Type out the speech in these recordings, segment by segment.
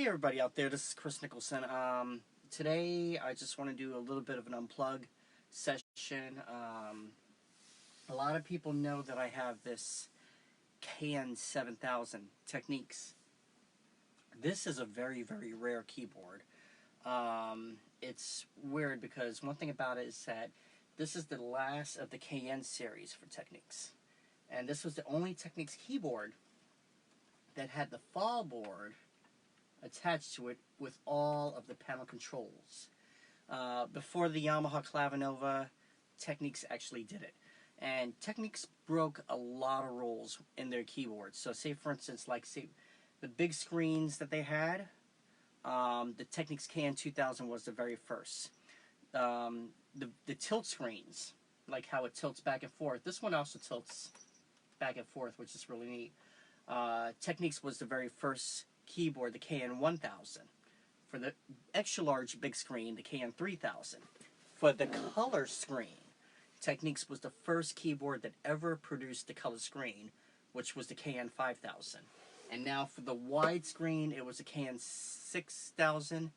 Hey everybody out there, this is Kris Nicholson. Today I just want to do a little bit of an unplug session. A lot of people know that I have this KN-7000 Technics. This is a very, very rare keyboard. It's weird because one thing about it is that this is the last of the KN series for Technics. And this was the only Technics keyboard that had the fall board attached to it with all of the panel controls. Before the Yamaha Clavinova, Technics actually did it. And Technics broke a lot of rules in their keyboards. So say for instance, like say the big screens that they had, the Technics KN-7000 was the very first. The tilt screens, like how it tilts back and forth. This one also tilts back and forth, which is really neat. Technics was the very first keyboard, the KN-1000. For the extra large big screen, the KN-3000. For the color screen, Technics was the first keyboard that ever produced the color screen, which was the KN-5000. And now for the widescreen, it was the KN-6000.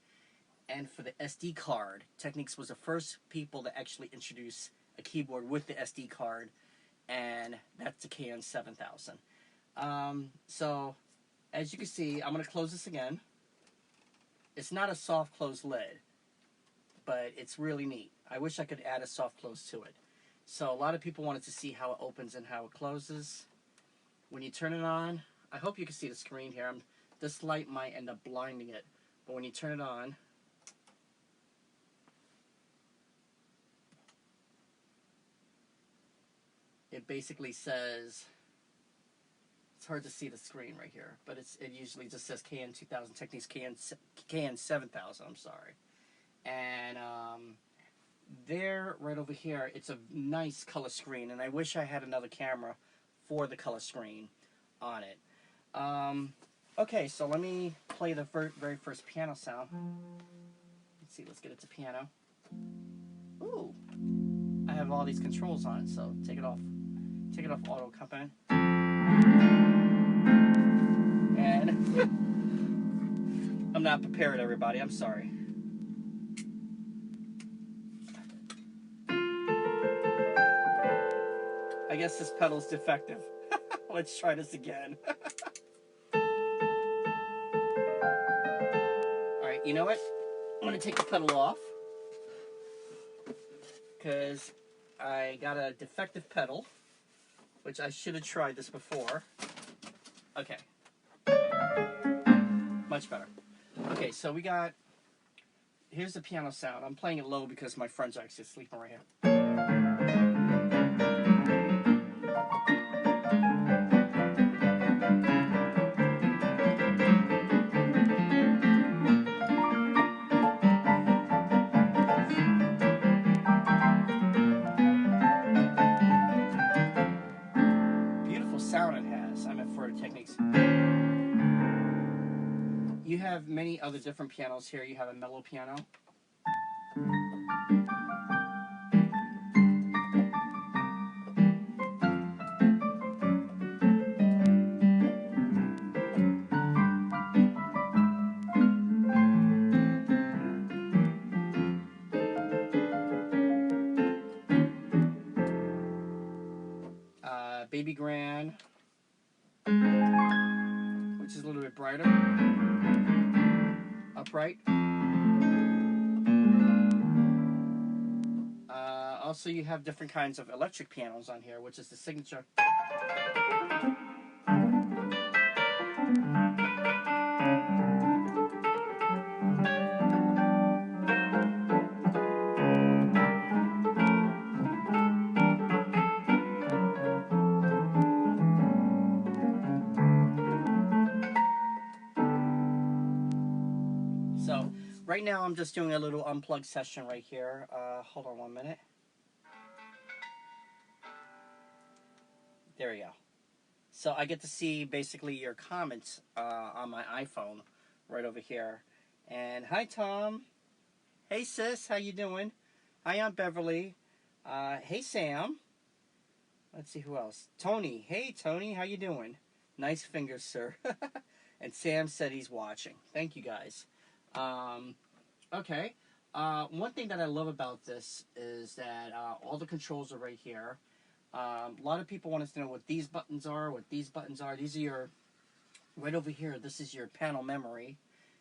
And for the SD card, Technics was the first people to actually introduce a keyboard with the SD card, and that's the KN-7000. So, as you can see, I'm going to close this again. It's not a soft close lid, but it's really neat. I wish I could add a soft close to it. So a lot of people wanted to see how it opens and how it closes. When you turn it on, I hope you can see the screen here. This light might end up blinding it, but when you turn it on, it basically says, it's hard to see the screen right here, but it usually just says KN-2000 Technics KN-7000, I'm sorry. And there, right over here, it's a nice color screen, and I wish I had another camera for the color screen on it. Okay, so let me play the very first piano sound. Let's see, let's get it to piano. Ooh, I have all these controls on it, so take it off auto accompanying. And I'm not prepared, everybody. I'm sorry. I guess this pedal's defective. Let's try this again. Alright, you know what? I'm going to take the pedal off, because I got a defective pedal, which I should have tried this before. Okay. Much better. Okay, so we got, here's the piano sound. I'm playing it low because my friend's actually sleeping right here. Beautiful sound it has. I'm at for Technics. You have many other different pianos here. You have a mellow piano. Baby grand, which is a little bit brighter. Upright. Also, you have different kinds of electric pianos on here, which is the signature. So, right now I'm just doing a little unplugged session right here. Hold on 1 minute. There we go. So I get to see basically your comments on my iPhone right over here. And hi Tom. Hey sis, how you doing? Hi Aunt Beverly. Hey Sam. Let's see who else. Tony. Hey Tony, how you doing? Nice fingers, sir. And Sam said he's watching. Thank you guys. Okay. One thing that I love about this is that all the controls are right here. A lot of people want us to know what these buttons are, what these buttons are. These are your, right over here, this is your panel memory.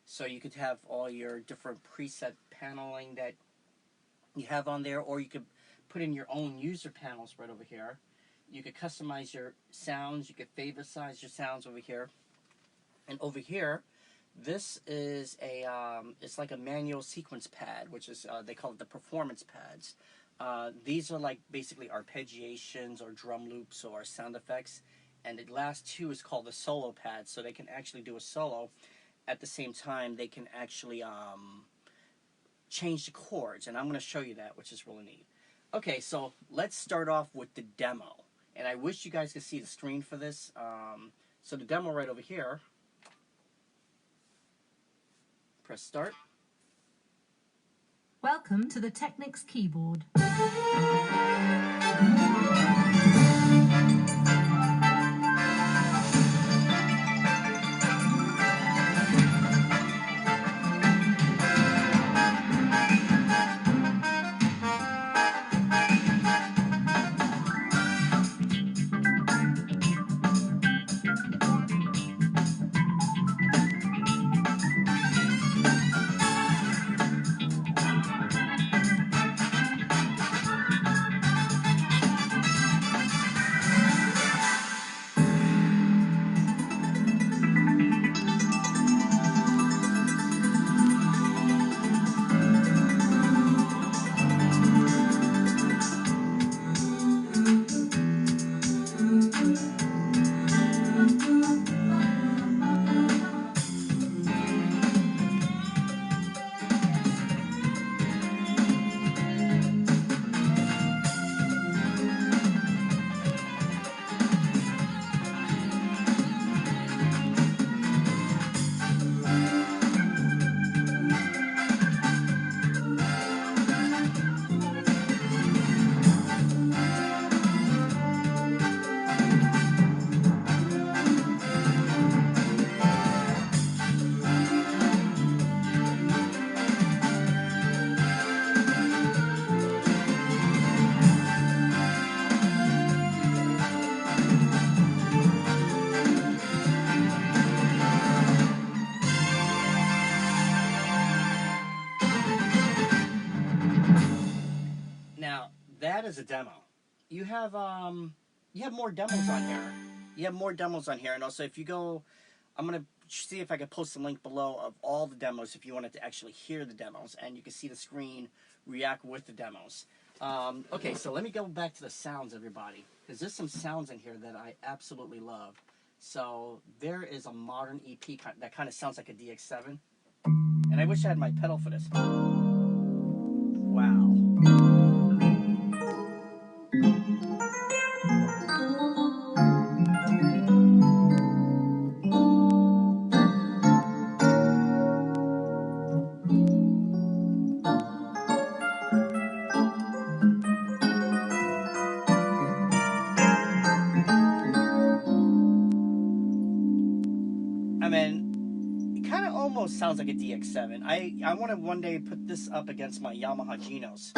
So you could have all your different preset paneling that you have on there, or you could put in your own user panels right over here. You could customize your sounds. You could favorite size your sounds over here. And over here, this is a, it's like a manual sequence pad, which is, they call it the performance pads. These are like basically arpeggiations or drum loops or sound effects. And the last two is called the solo pad, so they can actually do a solo. At the same time, they can actually change the chords, and I'm going to show you that, which is really neat. Okay, so let's start off with the demo. And I wish you guys could see the screen for this. So the demo right over here. Press start. Welcome to the Technics keyboard. Now, that is a demo. You have more demos on here. You have more demos on here, and also if you go, I'm gonna see if I can post a link below of all the demos if you wanted to actually hear the demos, and you can see the screen react with the demos. Okay, so let me go back to the sounds, everybody, because there's some sounds in here that I absolutely love. So there is a modern EP that kind of sounds like a DX7, and I wish I had my pedal for this. Wow. I mean, it kind of almost sounds like a DX7. I want to one day put this up against my Yamaha Genos,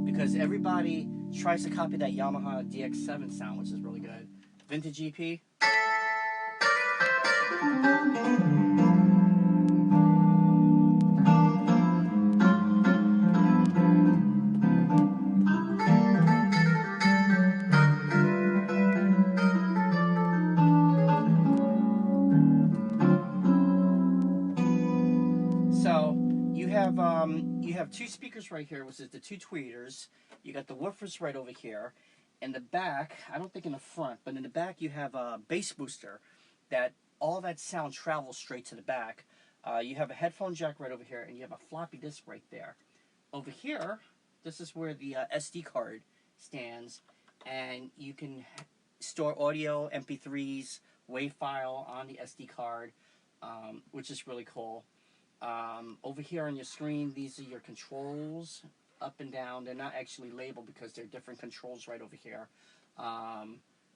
because everybody tries to copy that Yamaha DX7 sound, which is really good. Vintage EP. So you have two speakers right here, which is the two tweeters. You got the woofers right over here. In the back, I don't think in the front, but in the back you have a bass booster that all that sound travels straight to the back. You have a headphone jack right over here, and you have a floppy disk right there. Over here, this is where the SD card stands, and you can store audio, MP3s, WAV file on the SD card, which is really cool. Over here on your screen, these are your controls, up and down. They're not actually labeled because they're different controls right over here.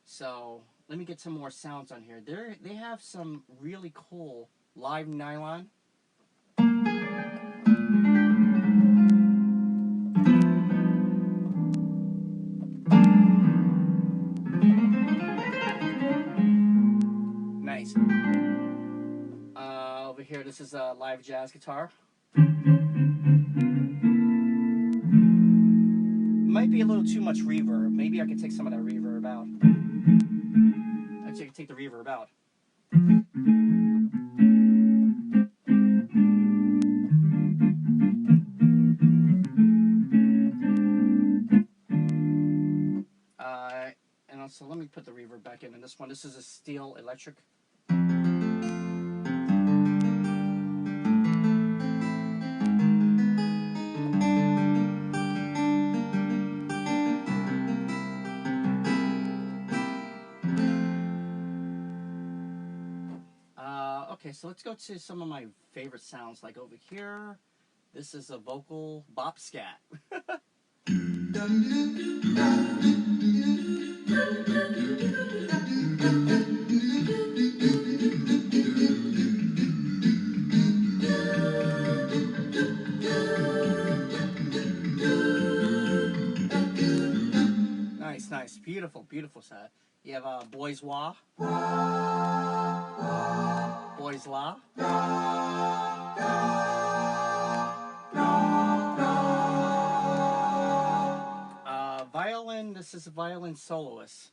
So let me get some more sounds on here. They have some really cool live nylon. Nice. Over here, this is a live jazz guitar. Might be a little too much reverb. Maybe I could take some of that reverb out. Actually, I could take the reverb out. And also, let me put the reverb back in this one. This is a steel electric. Okay, so let's go to some of my favorite sounds. Like over here, this is a vocal bop scat. Nice, nice, beautiful, beautiful set. You have Boys Wah, Boys La. Violin, this is a violin soloist.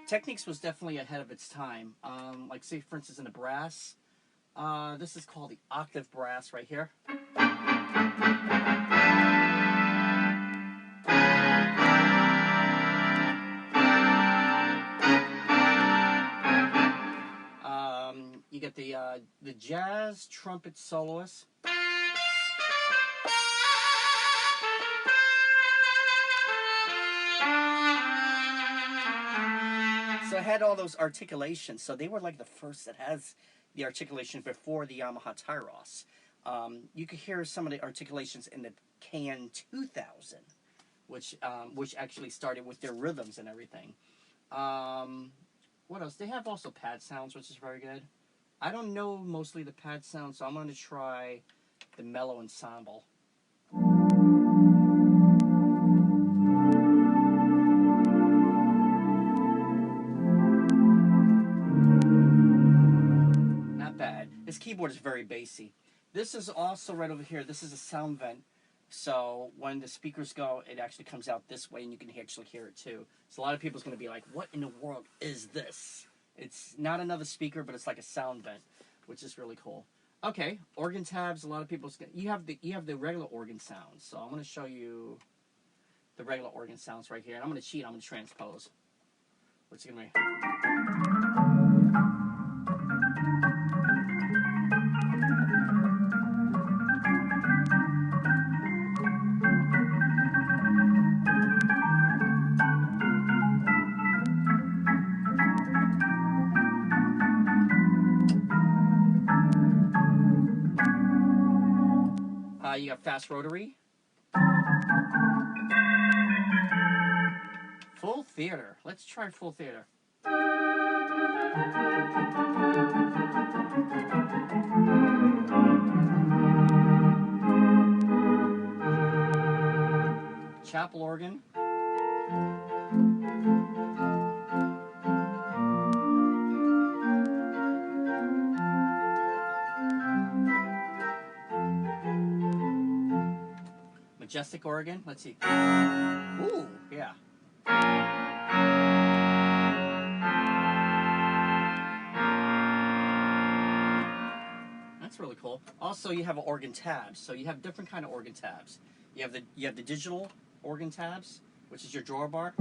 Technics was definitely ahead of its time. Like say for instance in the brass, this is called the octave brass right here. You get the jazz trumpet soloist. So it had all those articulations. So they were like the first that has the articulation before the Yamaha Tyros. You could hear some of the articulations in the KN-7000, which actually started with their rhythms and everything. What else? They have also pad sounds, which is very good. I don't know mostly the pad sounds, so I'm going to try the mellow ensemble. Not bad. This keyboard is very bassy. This is also right over here. This is a sound vent. So when the speakers go, it actually comes out this way, and you can actually hear it too. So a lot of people's going to be like, what in the world is this? It's not another speaker, but it's like a sound vent, which is really cool. Okay, organ tabs. A lot of people's you have the regular organ sounds. So I'm going to show you the regular organ sounds right here. And I'm going to cheat. I'm going to transpose. What's it going to be? You got fast rotary. Full theater. Let's try full theater. Chapel organ. Majestic organ. Let's see. Ooh, yeah. That's really cool. Also, you have an organ tabs. So you have different kind of organ tabs. You have the digital organ tabs, which is your drawer bar.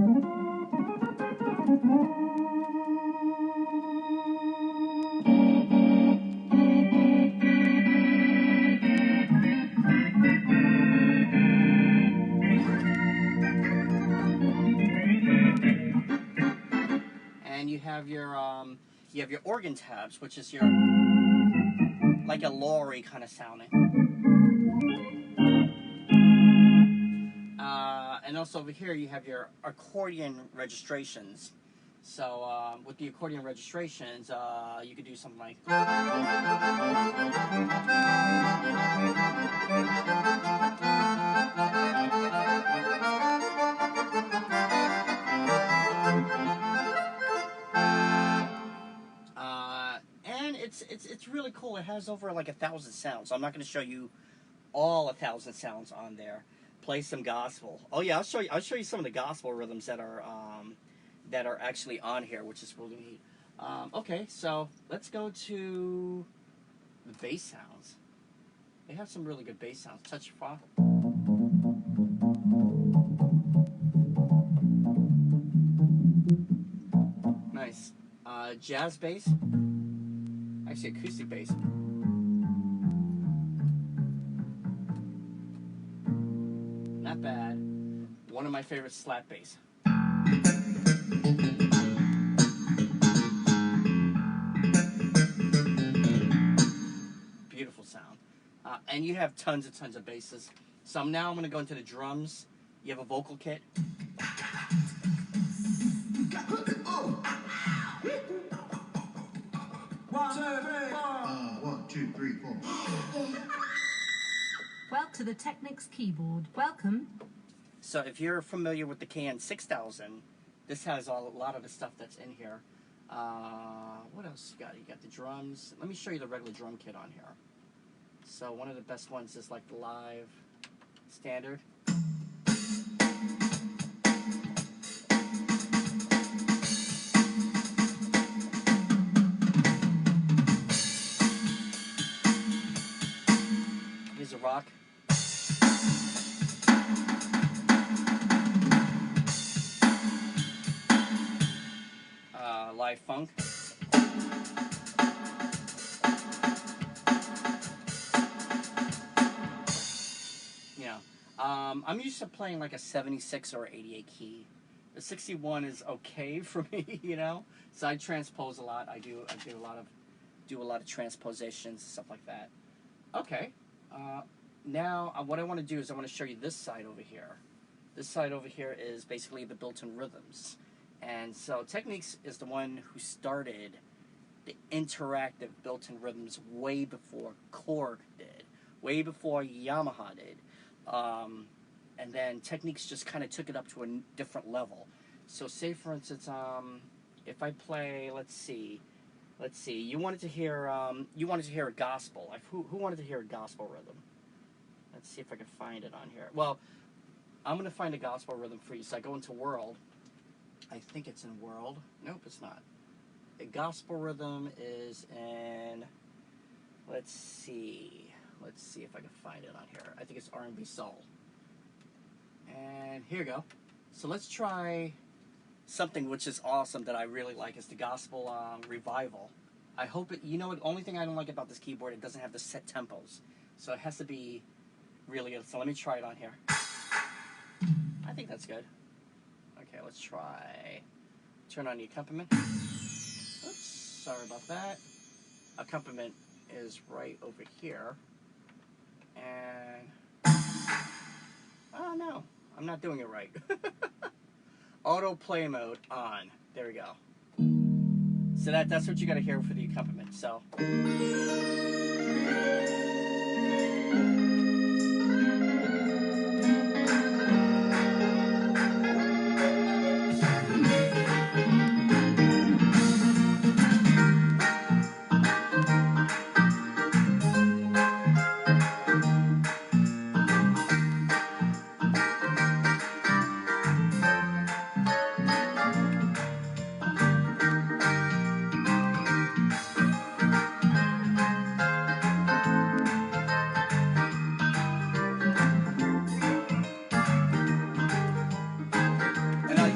And you have your organ tabs, which is your like a lorry kind of sounding. And also over here you have your accordion registrations. So with the accordion registrations, you could do something like. And it's really cool. It has over like 1,000 sounds. So I'm not going to show you all 1,000 sounds on there. Play some gospel. Oh yeah, I'll show you some of the gospel rhythms that are actually on here, which is really neat. Okay, so let's go to the bass sounds. They have some really good bass sounds. Touch fa. Nice. Jazz bass. Actually, acoustic bass. Not bad. One of my favorites, slap bass. Beautiful sound. And you have tons and tons of basses. So now I'm going to go into the drums. You have a vocal kit. One, two, three, four. Well, to the Technics keyboard. Welcome. So if you're familiar with the KN-6000, this has a lot of the stuff that's in here. What else you got? You got the drums. Let me show you the regular drum kit on here. So one of the best ones is like the live standard. Here's a rock. Live funk. Yeah. I'm used to playing like a 76 or 88 key. The 61 is okay for me, you know. So I transpose a lot. I do a lot of transpositions and stuff like that. Okay. Now what I want to do is I want to show you this side over here. This side over here is basically the built-in rhythms. And so Technics is the one who started the interactive built-in rhythms way before Korg did, way before Yamaha did. And then Technics just kind of took it up to a different level. So say for instance, if I play, let's see, you wanted to hear a gospel. Like who wanted to hear a gospel rhythm? Let's see if I can find it on here. Well, I'm going to find a gospel rhythm for you. So I go into World. I think it's in World. Nope, it's not. The gospel rhythm is in, let's see if I can find it on here. I think it's R&B Soul. And here you go. So let's try something which is awesome that I really like is the gospel revival. I hope it, you know, the only thing I don't like about this keyboard, it doesn't have the set tempos. So it has to be really good. So let me try it on here. I think that's good. Okay, let's try. Turn on the accompaniment. Oops, sorry about that. Accompaniment is right over here. And oh no, I'm not doing it right. Auto play mode on. There we go. So that's what you got to hear for the accompaniment. So.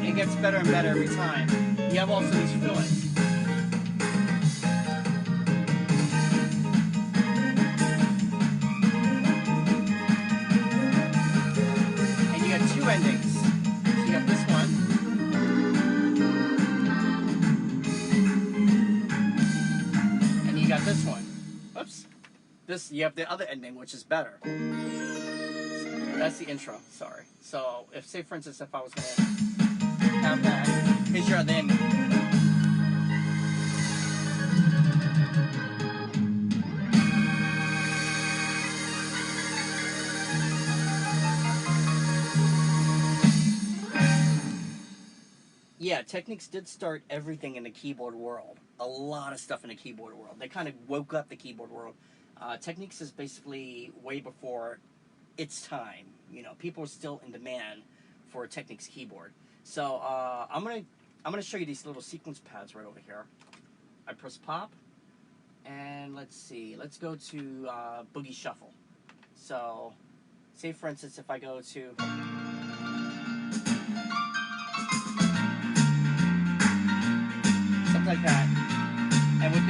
It gets better and better every time. You have also these fillings. And you got two endings. So you got this one. And you got this one. Oops. this, you have the other ending, which is better. So that's the intro, sorry. So, if, say for instance, if I was going to have that, here's your other ending. Yeah, Technics did start everything in the keyboard world. A lot of stuff in the keyboard world. They kind of woke up the keyboard world. Technics is basically way before its time. You know, people are still in demand for a Technics keyboard. So I'm gonna show you these little sequence pads right over here. I press pop, and let's see. Let's go to Boogie Shuffle. So, say for instance, if I go to like that, and with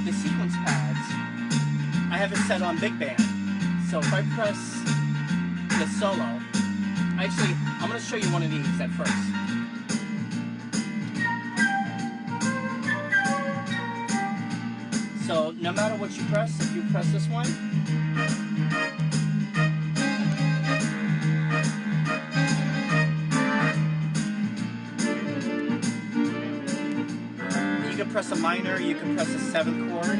the sequence pads, I have it set on big band. So if I press the solo, actually, I'm going to show you one of these at first. So no matter what you press, if you press this one, you can press a minor, you can press a 7th chord.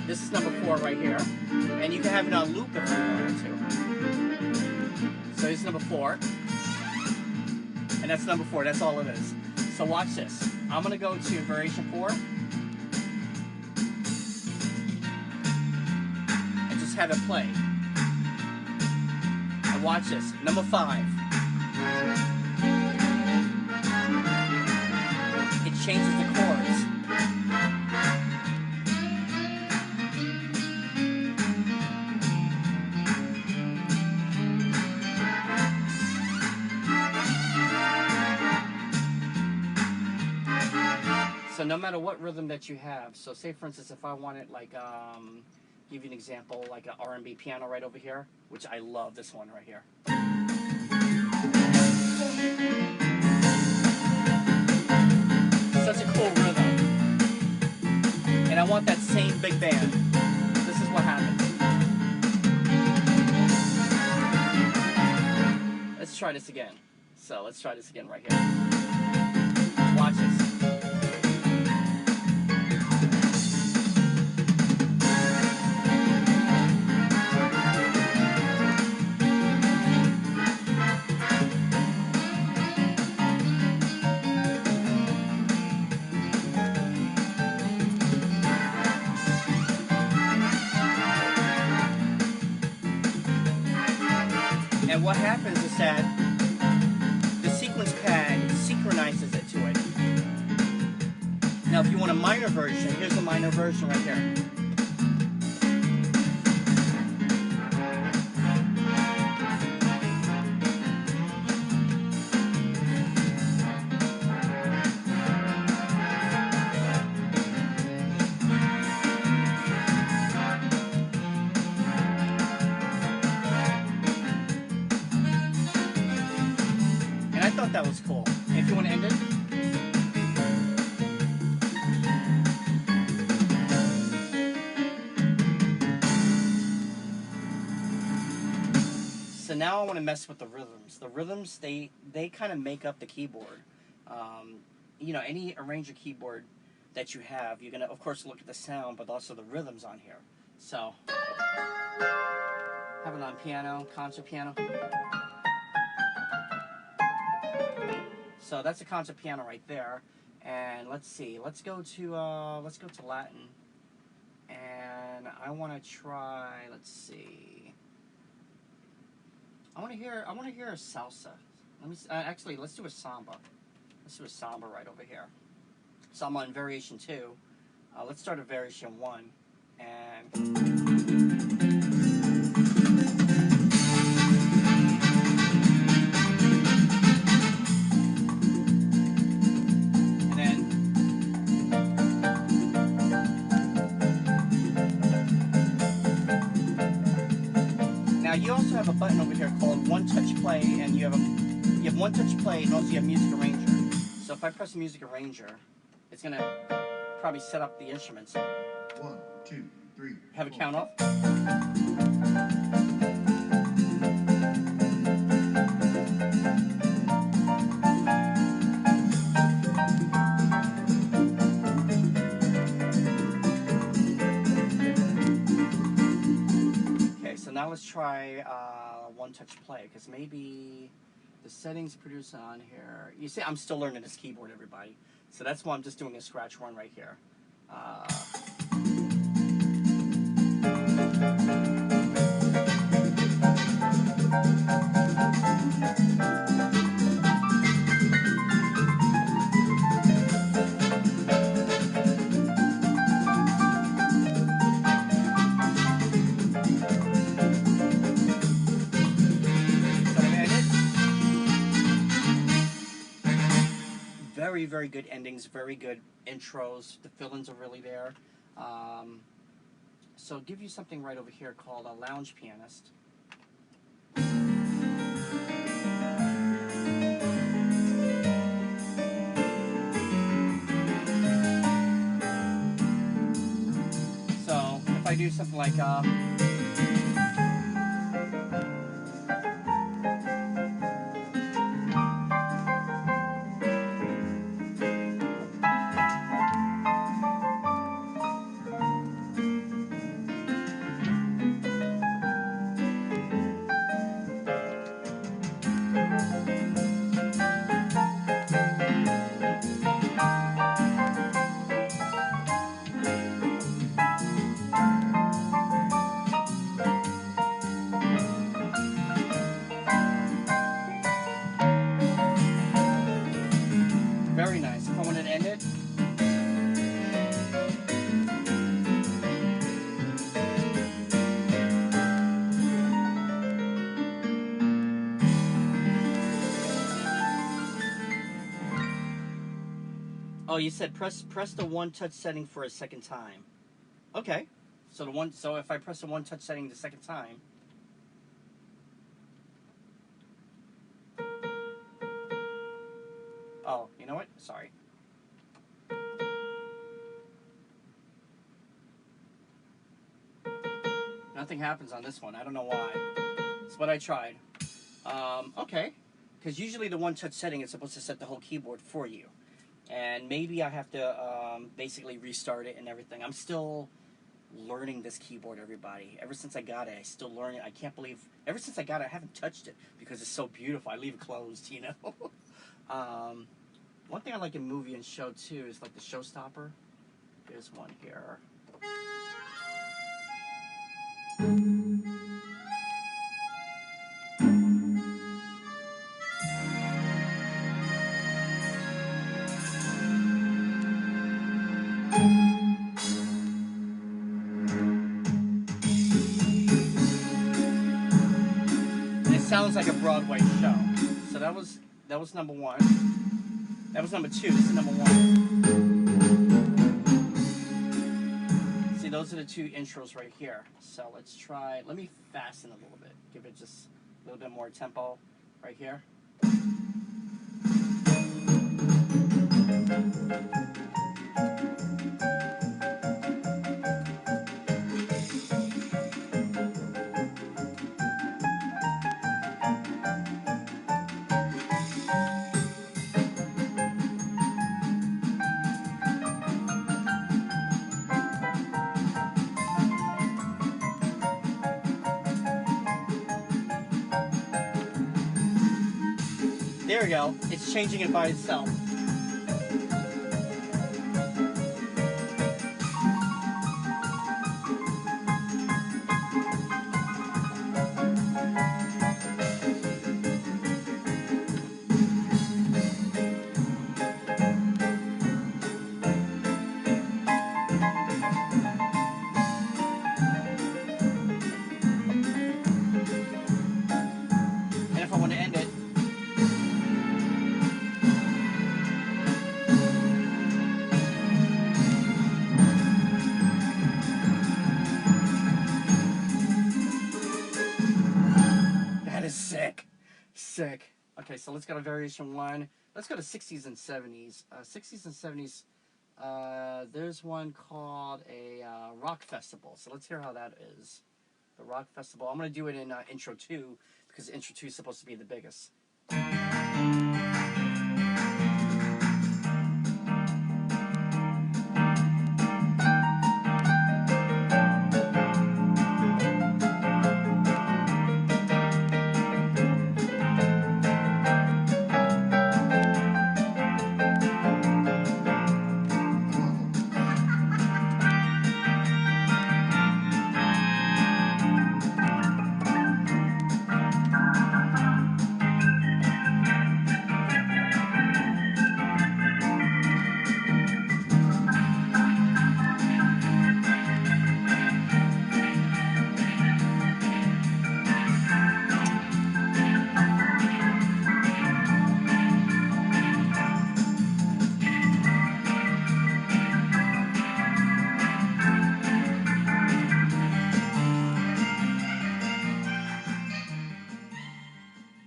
This is number 4 right here. And you can have it on loop if you wanted to. So here's number 4. And that's number 4, that's all it is. So watch this. I'm gonna go to variation 4. And just have it play. And watch this. Number 5. It changes the chords. So no matter what rhythm that you have, so say for instance if I wanted like, give you an example, like an R&B piano right over here, which I love this one right here. Such a cool rhythm. And I want that same big band. This is what happens. Let's try this again. So let's try this again right here. Watch this. And what happens is that the sequence pad synchronizes it to it. Now if you want a minor version, here's the minor version right here. I thought that was cool. If you want to end it. So now I want to mess with the rhythms. The rhythms, they kind of make up the keyboard. You know, any Arranger keyboard that you have, you're going to, of course, look at the sound, but also the rhythms on here. So, have it on piano, concert piano. So that's a concert piano right there, and let's see. Let's go to Latin, and I want to try. Let's see. I want to hear a salsa. Let me actually let's do a samba. Let's do a samba right over here. So I'm on variation 2. Let's start at variation 1, and. You also have a button over here called One-Touch Play, and you have One-Touch Play, and also you have Music Arranger. So if I press Music Arranger, it's gonna probably set up the instruments. 1, 2, 3, have a 4. count off. Okay, so now let's try one touch play, because maybe the settings produced on here. You see, I'm still learning this keyboard, everybody. So that's why I'm just doing a scratch one right here. Very, very good endings, very good intros. The fill-ins are really there. So I'll give you something right over here called a lounge pianist. So if I do something like very nice. If I wanted to end it, oh, you said press the one touch setting for a second time. Okay. So if I press the one touch setting the second time. Oh, you know what? Sorry. Nothing happens on this one. I don't know why. It's what I tried. Okay. Because usually the one touch setting is supposed to set the whole keyboard for you. And maybe I have to basically restart it and everything. I'm still learning this keyboard, everybody. Ever since I got it, I still learn it. I can't believe, ever since I got it, I haven't touched it because it's so beautiful. I leave it closed, you know. One thing I like in movie and show too is like the showstopper. There's one here. And it sounds like a Broadway show. So that was number one. That was number two. This is number one. See, those are the two intros right here. So let's try. Let me fasten a little bit. Give it just a little bit more tempo right here. There we go. It's changing it by itself. And if I want to end it, that is sick. Sick. Okay, so let's go to variation one. Let's go to 60s and 70s. 60s and 70s, There's one called a rock festival. So let's hear how that is. The rock festival. I'm going to do it in intro 2 because intro 2 is supposed to be the biggest.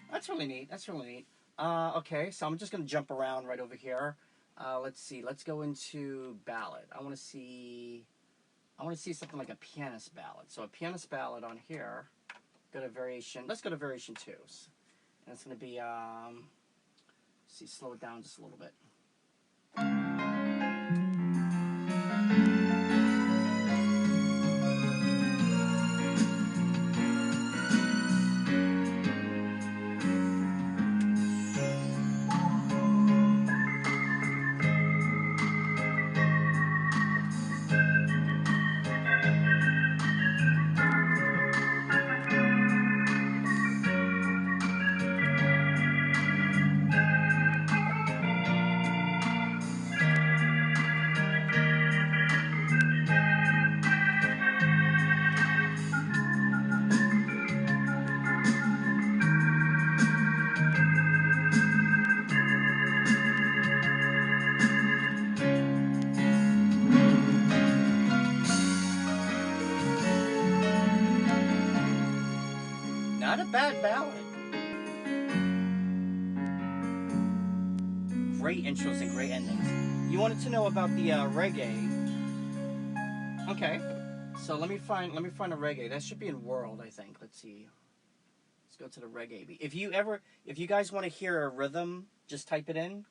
That's really neat. That's really neat. Okay, so I'm just going to jump around right over here. Let's see. Let's go into ballad. I want to see something like a pianist ballad. So a pianist ballad on here. Go to variation. Let's go to variation 2. And it's going to be see, slow it down just a little bit. Not a bad ballad. Great intros and great endings. You wanted to know about the reggae. Okay. So let me find a reggae. That should be in world, I think. Let's see. Let's go to the reggae. If you guys want to hear a rhythm, just type it in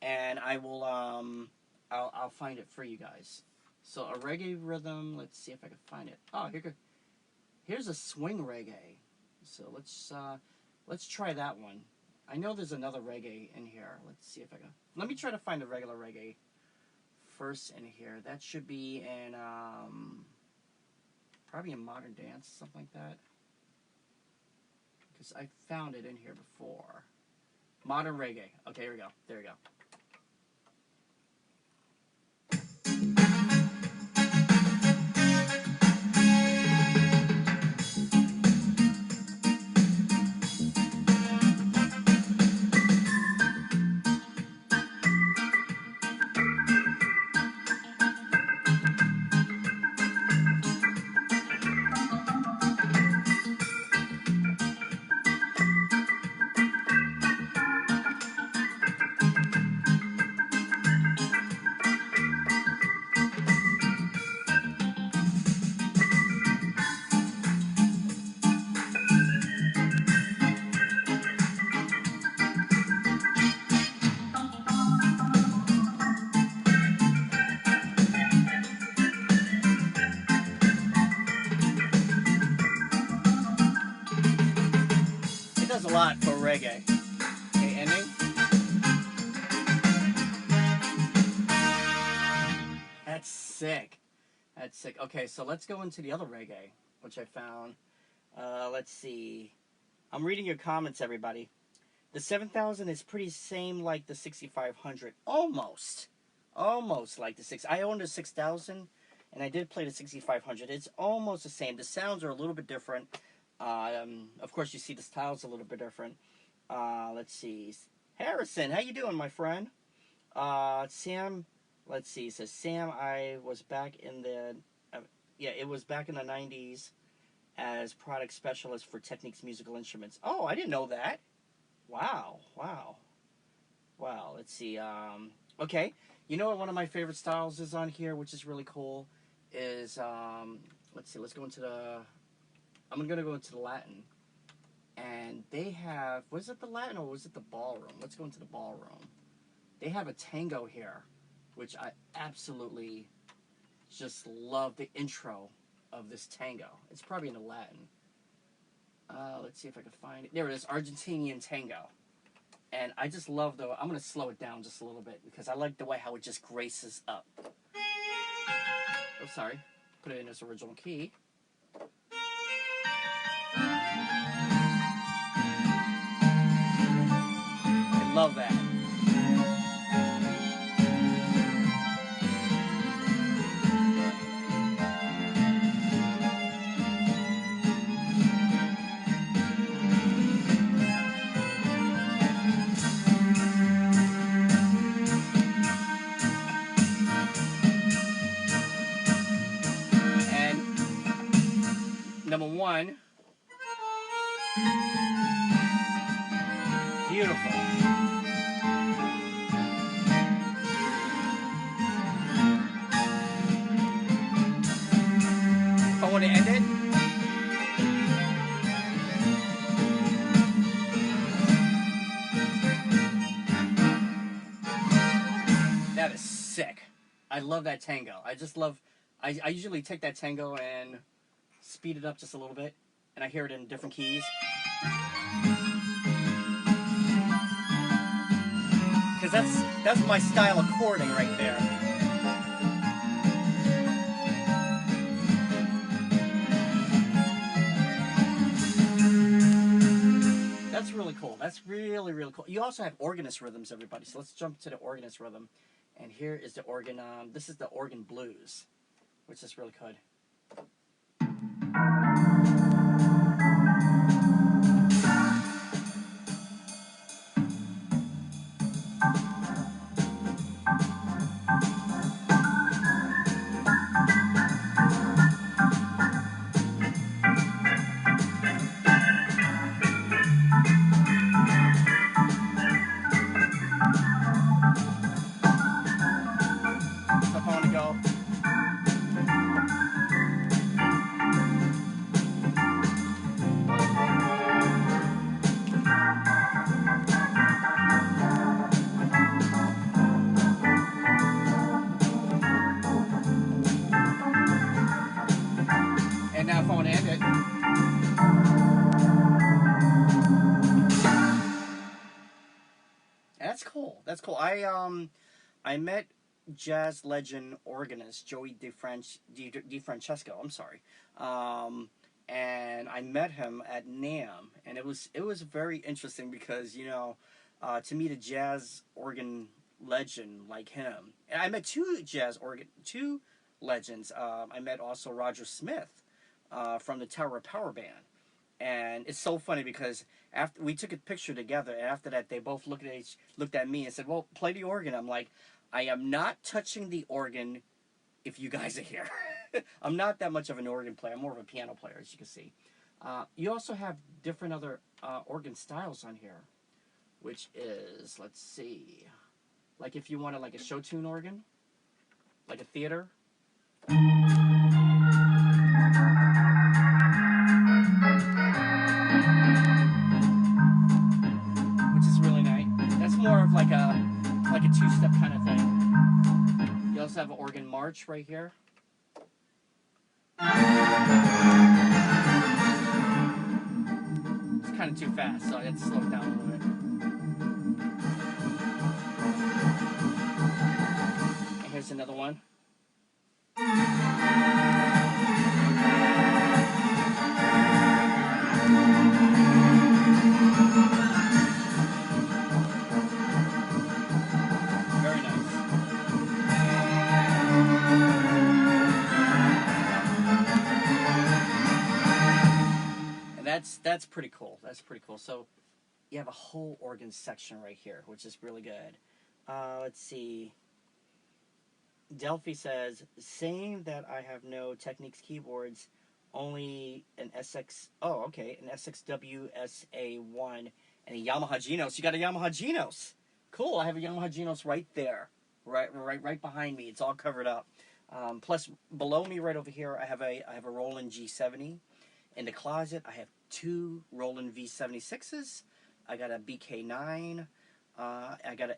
and I will I'll find it for you guys. So a reggae rhythm, let's see if I can find it. Oh, here's a swing reggae. So let's try that one. I know there's another reggae in here. Let's see if I can. Let me try to find a regular reggae first in here. That should be in probably in modern dance, something like that. Because I found it in here before. Modern reggae. Okay, here we go. There we go. It does a lot for reggae. Okay, ending. That's sick. That's sick. Okay, so let's go into the other reggae, which I found. Let's see. I'm reading your comments, everybody. The 7000 is pretty same like the 6500. Almost like the 6. I owned a 6000, and I did play the 6500. It's almost the same. The sounds are a little bit different. Of course, you see the style's a little bit different. Let's see. Harrison, how you doing, my friend? Sam, let's see. It says, Sam, I was back in the... yeah, it was back in the 90s as product specialist for Technics musical instruments. Oh, I didn't know that. Wow. Let's let's see. Okay, you know what one of my favorite styles is on here, which is really cool, is let's see. Let's go into the. I'm gonna go into the Latin, and they have. Was it the Latin or was it the ballroom? Let's go into the ballroom. They have a tango here, which I absolutely just love the intro of this tango. It's probably in the Latin. Let's see if I can find it. There it is, Argentinian Tango. And I just love the, I'm going to slow it down just a little bit because I like the way how it just graces up. Oh, sorry. Put it in its original key. I love that. Number one, beautiful. If I want to end it, that is sick. I love that tango. I just love, I usually take that tango and speed it up just a little bit, and I hear it in different keys. Because that's my style of chording right there. That's really cool. That's really, really cool. You also have Organist Rhythms, everybody. So let's jump to the Organist Rhythm. And here is the organ, this is the organ blues, which is really good. That's cool. That's cool. I met jazz legend organist Joey DeFrancesco. I'm sorry, and I met him at NAMM, and it was very interesting because to meet a jazz organ legend like him, and I met two legends. I met also Roger Smith from the Tower of Power Band. And it's so funny because after we took a picture together, and after that they both looked at me and said, "Well, play the organ." I'm like, "I am not touching the organ if you guys are here." I'm not that much of an organ player. I'm more of a piano player, as you can see. You also have different other organ styles on here, which is, let's see, like if you wanted like a show tune organ, like a theater. More of like a two-step kind of thing. You also have an organ march right here. It's kind of too fast, so I had to slow it down a little bit. And here's another one. That's pretty cool. That's pretty cool. So you have a whole organ section right here, which is really good. Let's see. Delphi says, saying that I have no Technics keyboards, only an SX. Oh, okay, an SXW SA1 and a Yamaha Genos. You got a Yamaha Genos. Cool. I have a Yamaha Genos right there, right behind me. It's all covered up. Plus, below me, right over here, I have a Roland G70. In the closet, I have 2 Roland V76s. I got a BK9. I got an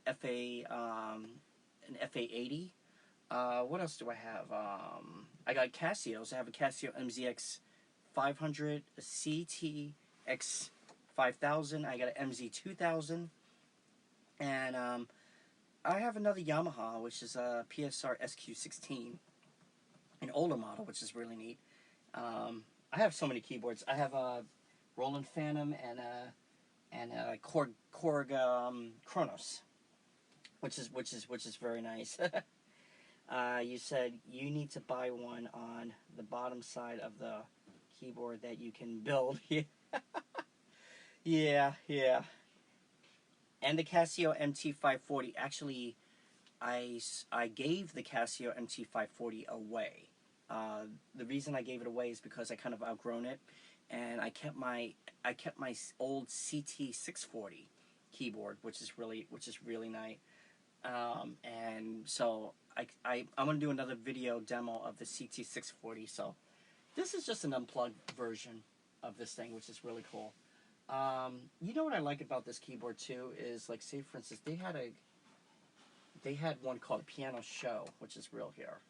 FA80. What else do I have? I got Casios. I have a Casio MZX 500, a CTX 5000. I got an MZ 2000. And I have another Yamaha, which is a PSR SQ16, an older model, which is really neat. I have so many keyboards. I have a Roland Phantom and a Korg Kronos, which is very nice. You said you need to buy one on the bottom side of the keyboard that you can build. Yeah. And the Casio MT540. Actually, I gave the Casio MT540 away. The reason I gave it away is because I kind of outgrown it, and I kept my old CT640 keyboard, which is really nice. And so I'm gonna do another video demo of the CT640. So this is just an unplugged version of this thing, which is really cool. You know what I like about this keyboard too is, like, say for instance, they had one called Piano Show, which is real here.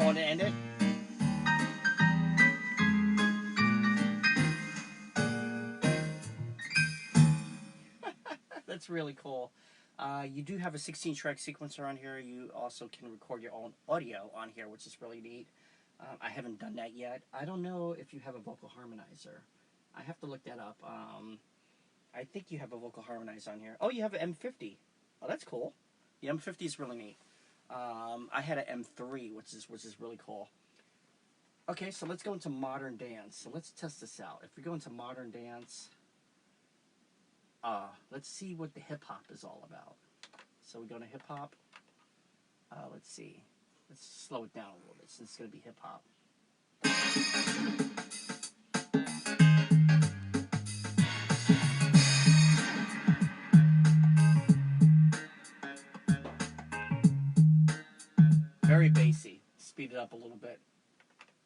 Want to end it? That's really cool. You do have a 16-track sequencer on here. You also can record your own audio on here, which is really neat. I haven't done that yet. I don't know if you have a vocal harmonizer. I have to look that up. I think you have a vocal harmonizer on here. Oh, you have an M50. Oh, that's cool. The M50 is really neat. I had an M3, which is really cool. Okay, so let's go into modern dance. So let's test this out. If we go into modern dance, let's see what the hip hop is all about. So we go to hip hop. Let's see. Let's slow it down a little bit since it's going to be hip hop. Very bassy. Speed it up a little bit.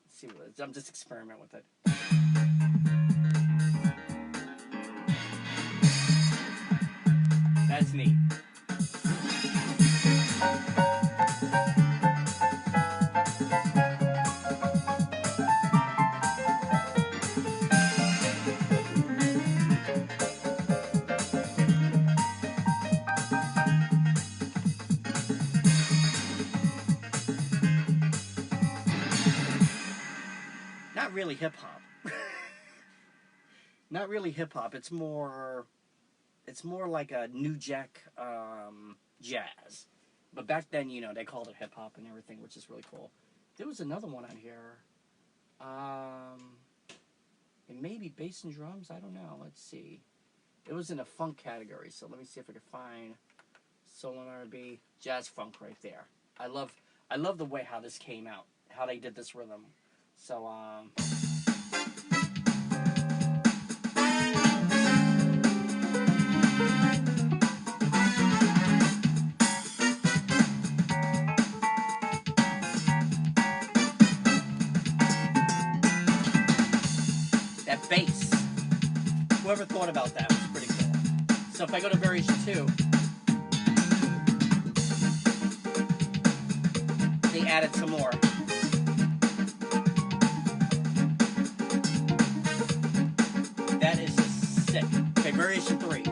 Let's see what it is. I'm just experimenting with it. That's neat. Not really hip hop. Not really hip hop. It's more like a new jack jazz. But back then, you know, they called it hip hop and everything, which is really cool. There was another one on here. It may be bass and drums. I don't know. Let's see. It was in a funk category, so let me see if I can find soul and R&B, jazz funk right there. I love the way how this came out, how they did this rhythm. So that bass. Whoever thought about that was pretty cool. So if I go to variation 2, they added some more. That is just sick. Okay, variation 3.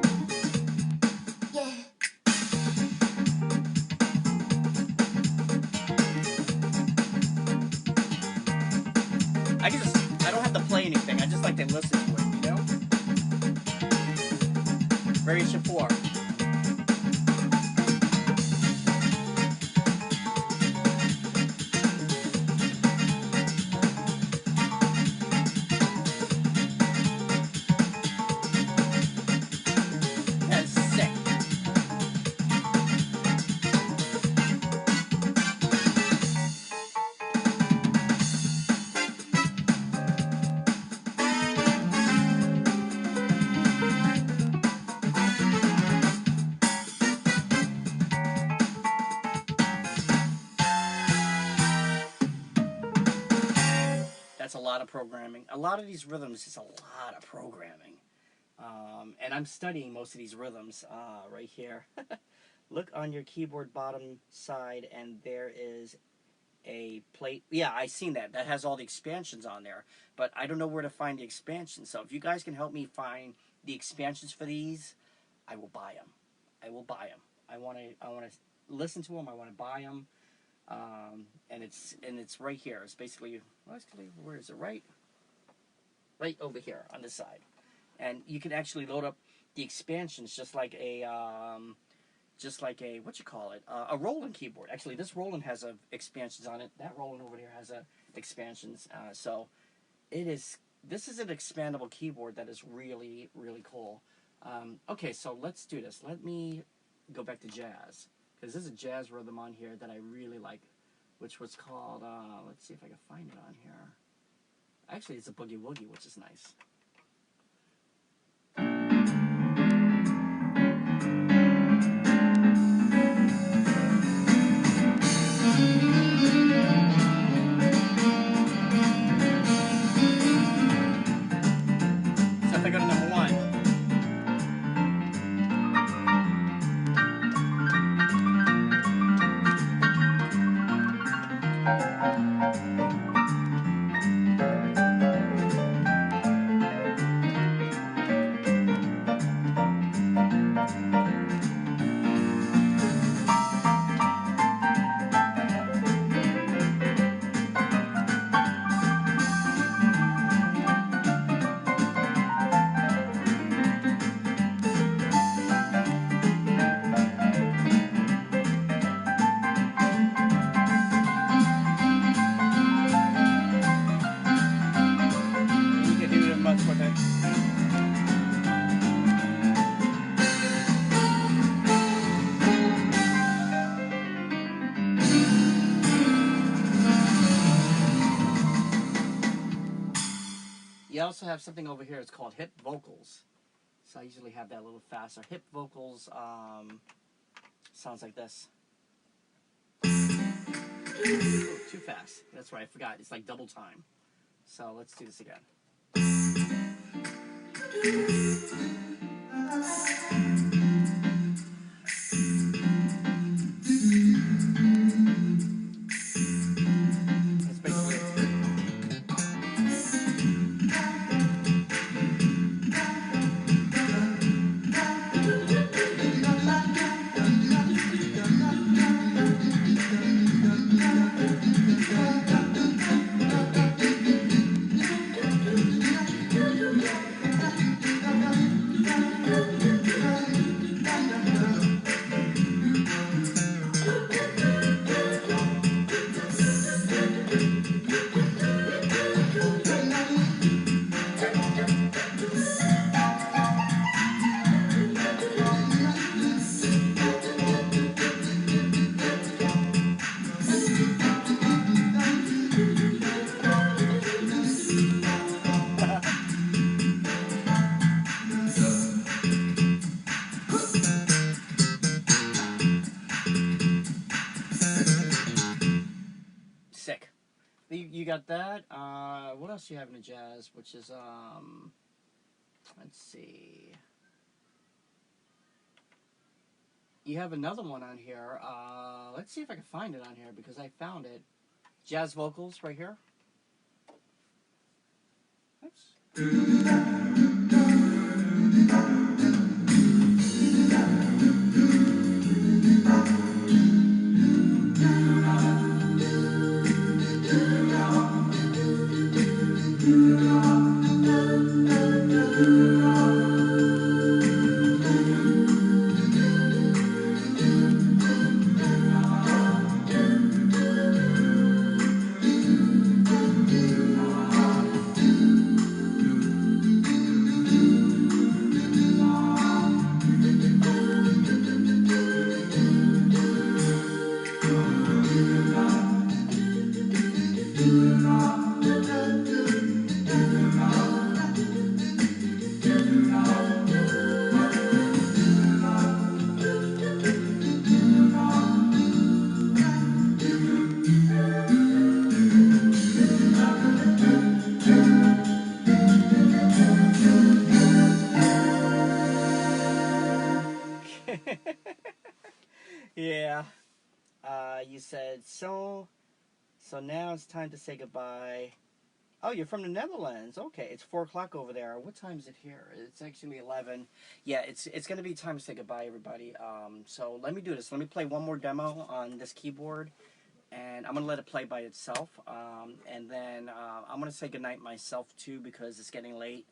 I don't have to play anything. I just like to listen to it, you know? Variation 4. That's a lot of programming. A lot of these rhythms is a lot of programming. And I'm studying most of these rhythms right here. Look on your keyboard bottom side, and there is a plate. Yeah, I seen that. That has all the expansions on there, but I don't know where to find the expansions. So if you guys can help me find the expansions for these, I will buy them. I will buy them. I want to listen to them. I want to buy them. And it's right here. It's basically, where is it? Right over here on this side. And you can actually load up the expansions just like a what you call it, a Roland keyboard. Actually, this Roland has expansions on it. That Roland over here has expansions. So this is an expandable keyboard that is really, really cool. Okay, so let's do this. Let me go back to jazz, because there's a jazz rhythm on here that I really like, which was called, let's see if I can find it on here. Actually, it's a boogie woogie, which is nice. So if I go to number 1. You also have something over here. It's called hip vocals. So I usually have that a little faster. Hip vocals sounds like this. Ooh, too fast. That's right. I forgot. It's like double time. So let's do this again. That's basically it. Sick. You got that. What else do you have in the jazz? Which is let's see. You have another one on here. Let's see if I can find it on here, because I found it. Jazz vocals right here. Oops. Yeah. You said, so now it's time to say goodbye. Oh, you're from the Netherlands. Okay, it's 4 o'clock over there. What time is it here? It's actually 11. Yeah, it's gonna be time to say goodbye, everybody. So let me do this. Let me play one more demo on this keyboard, and I'm gonna let it play by itself. And then I'm gonna say goodnight myself too, because it's getting late.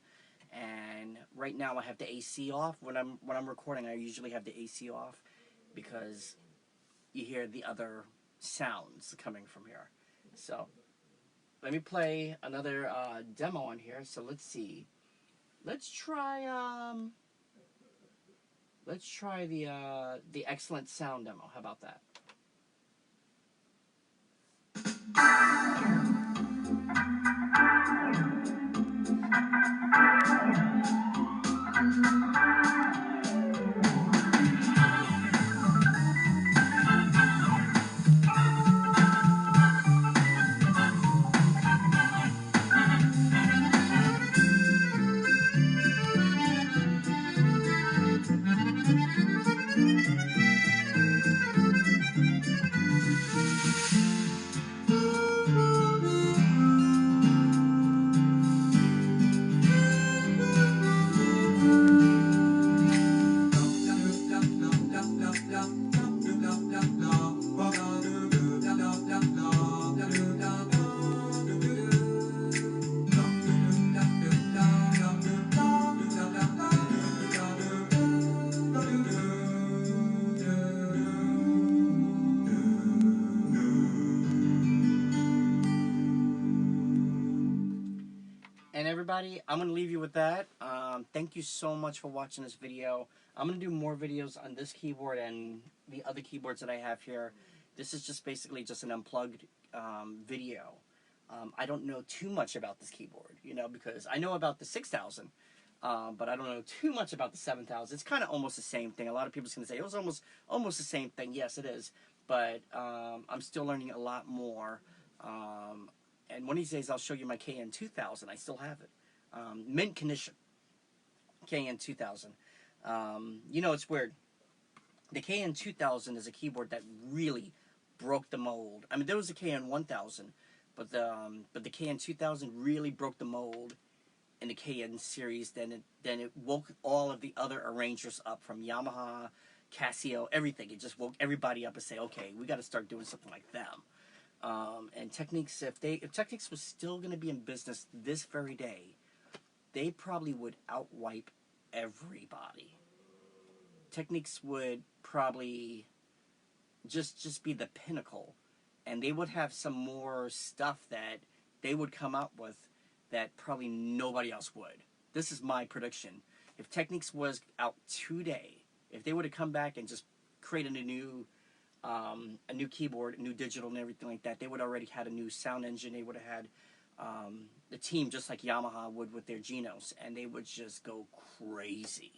And right now I have the AC off. When I'm recording, I usually have the AC off because you hear the other sounds coming from here. So let me play another demo on here. So let's see. Let's try the excellent sound demo. How about that? And everybody, I'm going to leave you with that. Thank you so much for watching this video. I'm going to do more videos on this keyboard and the other keyboards that I have here. This is just basically just an unplugged video. I don't know too much about this keyboard, you know, because I know about the 6000, but I don't know too much about the 7000. It's kind of almost the same thing. A lot of people's going to say it was almost the same thing. Yes, it is, but I'm still learning a lot more. And one of these days I'll show you my KN-2000. I still have it. Mint condition. KN-2000. You know, it's weird. The KN-2000 is a keyboard that really broke the mold. I mean, there was a KN-1000, but the KN-2000 really broke the mold in the KN series. Then it woke all of the other arrangers up, from Yamaha, Casio, everything. It just woke everybody up and say, okay, we got to start doing something like them. And Technics, if Technics was still going to be in business this very day, they probably would outwipe everybody. Technics would probably just be the pinnacle, and they would have some more stuff that they would come up with that probably nobody else would. This is my prediction. If Technics was out today, if they would have come back and just created a new keyboard, a new digital and everything like that, they would already had a new sound engine. They would have had the team just like Yamaha would with their Genos, and they would just go crazy.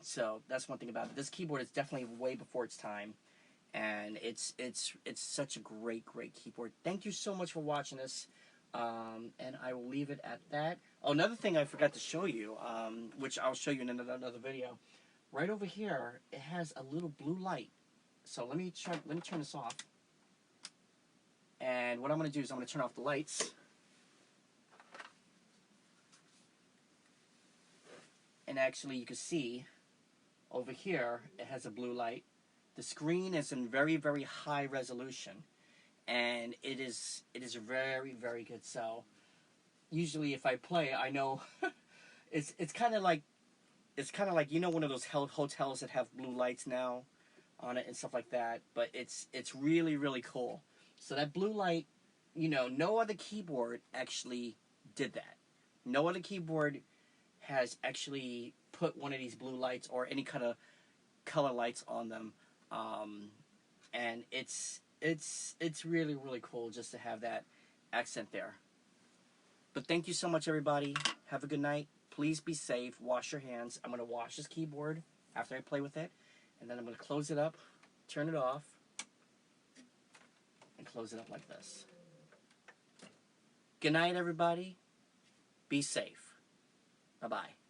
So that's one thing about it. This keyboard is definitely way before its time, and it's such a great keyboard. Thank you so much for watching this, and I will leave it at that. Oh, another thing I forgot to show you, which I'll show you in another video. Right over here, it has a little blue light. So let me turn this off. And what I'm going to do is I'm going to turn off the lights. And actually you can see over here it has a blue light. The screen is in very high resolution, and it is very good. So usually if I play, I know it's kind of like you know, one of those hotels that have blue lights now on it and stuff like that, but it's really cool. So that blue light, you know, no other keyboard actually did that. No other keyboard has actually put one of these blue lights or any kind of color lights on them, and it's really cool just to have that. accent there. But thank you so much, everybody. Have a good night. Please be safe. Wash your hands. I'm going to wash this keyboard after I play with it. And then I'm going to close it up, turn it off, and close it up like this. Good night, everybody. Be safe. Bye-bye.